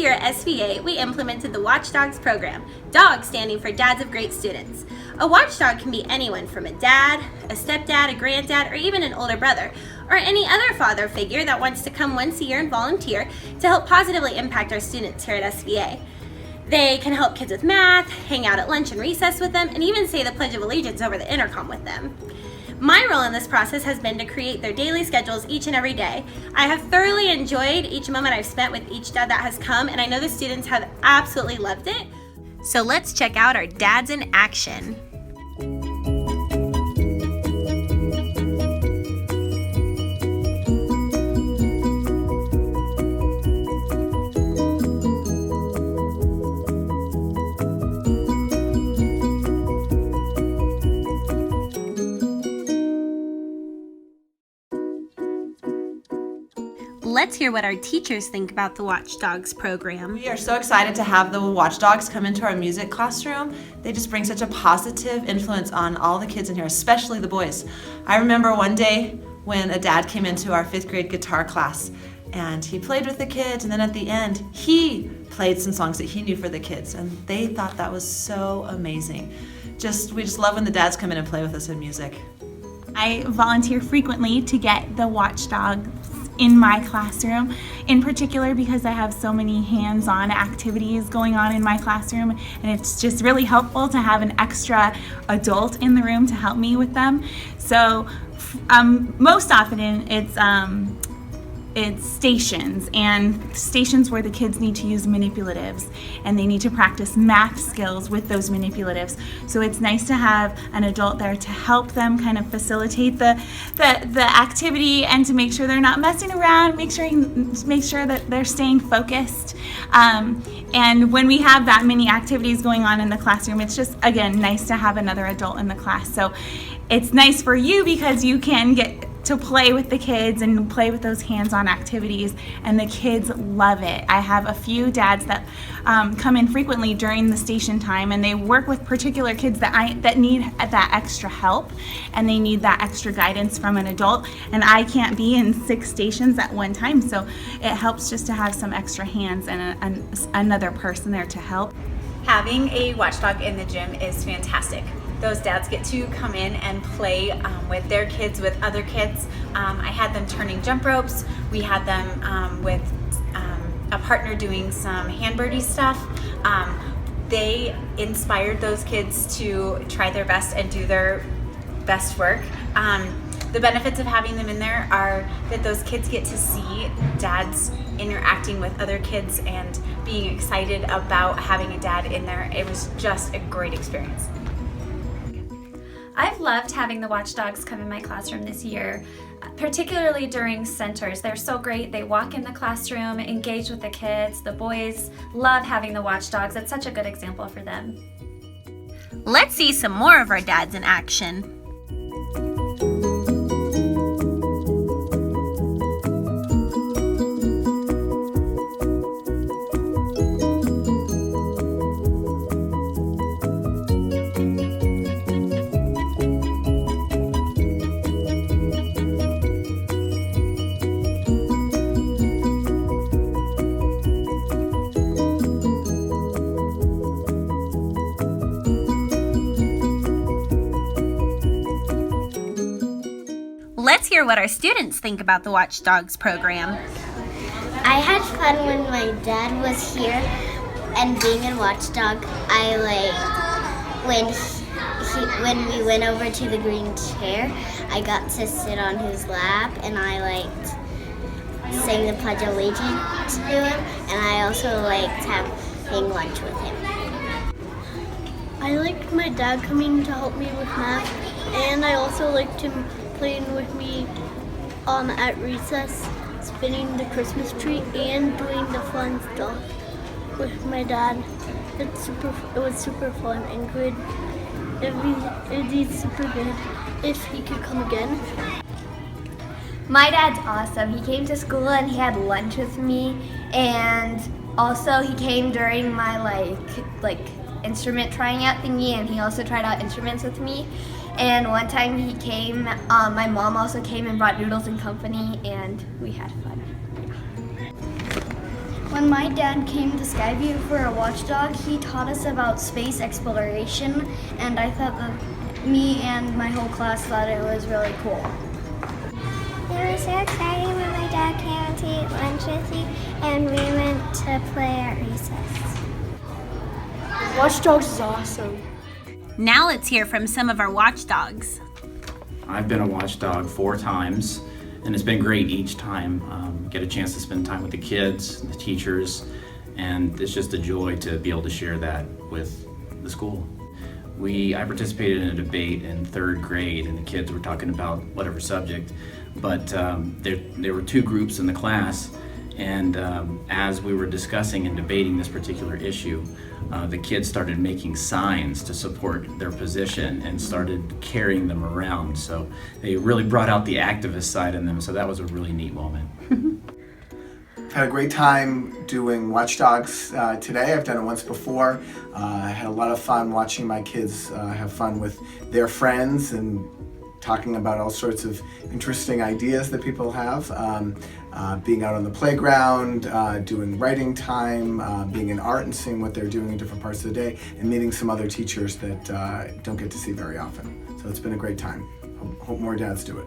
year at SVA, we implemented the Watchdogs program, D.O.G.S standing for Dads of Great Students. A watchdog can be anyone from a dad, a stepdad, a granddad, or even an older brother, or any other father figure that wants to come once a year and volunteer to help positively impact our students here at SVA. They can help kids with math, hang out at lunch and recess with them, and even say the Pledge of Allegiance over the intercom with them. My role in this process has been to create their daily schedules each and every day. I have thoroughly enjoyed each moment I've spent with each dad that has come, and I know the students have absolutely loved it. So let's check out our dads in action. Let's hear what our teachers think about the Watchdogs program. We are so excited to have the Watchdogs come into our music classroom. They just bring such a positive influence on all the kids in here, especially the boys. I remember one day when a dad came into our 5th grade guitar class and he played with the kids, and then at the end he played some songs that he knew for the kids, and they thought that was so amazing. We just love when the dads come in and play with us in music. I volunteer frequently to get the Watchdogs in my classroom, in particular because I have so many hands-on activities going on in my classroom, and it's just really helpful to have an extra adult in the room to help me with them. So most often it's stations where the kids need to use manipulatives, and they need to practice math skills with those manipulatives. So it's nice to have an adult there to help them kind of facilitate the activity and to make sure they're not messing around, make sure that they're staying focused. And when we have that many activities going on in the classroom, it's just, again, nice to have another adult in the class. So it's nice for you because you can get to play with the kids and play with those hands-on activities, and the kids love it. I have a few dads that come in frequently during the station time, and they work with particular kids that need that extra help, and they need that extra guidance from an adult, and I can't be in 6 stations at one time, so it helps just to have some extra hands and another person there to help. Having a watchdog in the gym is fantastic. Those dads get to come in and play with their kids, with other kids. I had them turning jump ropes. We had them with a partner doing some hand birdie stuff. They inspired those kids to try their best and do their best work. The benefits of having them in there are that those kids get to see dads interacting with other kids and being excited about having a dad in there. It was just a great experience. I've loved having the Watchdogs come in my classroom this year, particularly during centers. They're so great. They walk in the classroom, engage with the kids. The boys love having the Watchdogs. It's such a good example for them. Let's see some more of our dads in action. Let's hear what our students think about the Watchdogs program. I had fun when my dad was here, and being in Watchdog, I when we went over to the green chair, I got to sit on his lap, and I sang the Pledge of Allegiance to him, and I also liked having lunch with him. I liked my dad coming to help me with math, and I also liked him playing with me at recess, spinning the Christmas tree, and doing the fun stuff with my dad. It was super fun and good. It'd be super good if he could come again. My dad's awesome. He came to school and he had lunch with me, and also he came during my like instrument trying out thingy, and he also tried out instruments with me. And one time he came, my mom also came and brought Noodles and Company, and we had fun. When my dad came to SkyView for a watchdog, he taught us about space exploration, and I thought that me and my whole class thought it was really cool. It was so exciting when my dad came to eat lunch with you and we went to play at recess. Watchdogs is awesome. Now let's hear from some of our watchdogs. I've been a watchdog 4 times, and it's been great each time. Get a chance to spend time with the kids, the teachers, and it's just a joy to be able to share that with the school. I participated in a debate in 3rd grade, and the kids were talking about whatever subject, but there were 2 groups in the class, and as we were discussing and debating this particular issue, the kids started making signs to support their position and started carrying them around. So they really brought out the activist side in them, so that was a really neat moment. Had a great time doing watchdogs today. I've done it once before. I had a lot of fun watching my kids have fun with their friends and talking about all sorts of interesting ideas that people have. Being out on the playground, doing writing time, being in art and seeing what they're doing in different parts of the day, and meeting some other teachers that don't get to see very often. So it's been a great time. Hope more dads do it.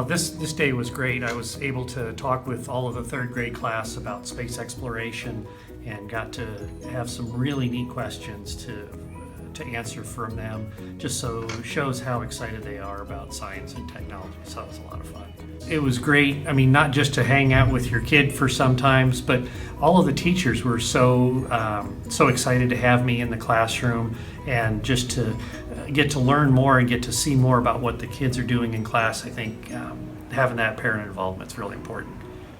This day was great. I was able to talk with all of the 3rd grade class about space exploration and got to have some really neat questions to answer from them. Just so shows how excited they are about science and technology. So it was a lot of fun. It was great. I mean, not just to hang out with your kid for sometimes, but all of the teachers were so excited to have me in the classroom and just to get to learn more and get to see more about what the kids are doing in class. I think having that parent involvement is really important.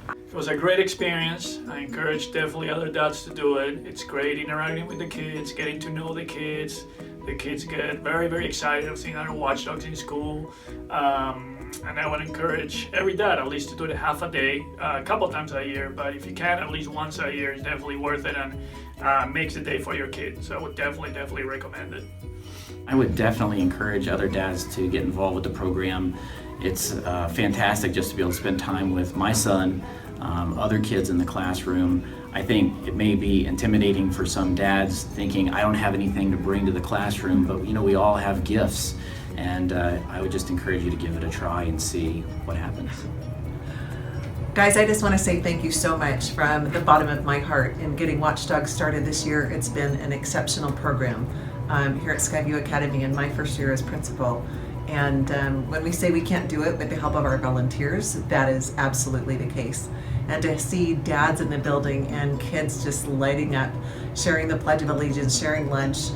It was a great experience. I encourage definitely other dads to do it. It's great interacting with the kids, getting to know the kids. The kids get very, very excited of seeing other watchdogs in school. And I would encourage every dad at least to do it half a day, a couple times a year, but if you can, at least once a year is definitely worth it and makes a day for your kid. So I would definitely recommend it. I would definitely encourage other dads to get involved with the program. It's fantastic just to be able to spend time with my son, other kids in the classroom. I think it may be intimidating for some dads thinking, I don't have anything to bring to the classroom, but we all have gifts. And I would just encourage you to give it a try and see what happens. Guys, I just want to say thank you so much from the bottom of my heart in getting Watchdogs started this year. It's been an exceptional program here at SkyView Academy in my first year as principal. And when we say we can't do it with the help of our volunteers, that is absolutely the case. And to see dads in the building and kids just lighting up, sharing the Pledge of Allegiance, sharing lunch,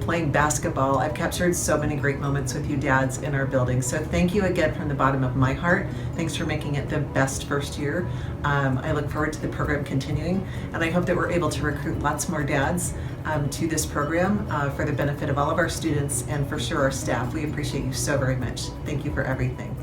playing basketball. I've captured so many great moments with you dads in our building. So thank you again from the bottom of my heart. Thanks for making it the best first year. I look forward to the program continuing, and I hope that we're able to recruit lots more dads to this program for the benefit of all of our students and for sure our staff. We appreciate you so very much. Thank you for everything.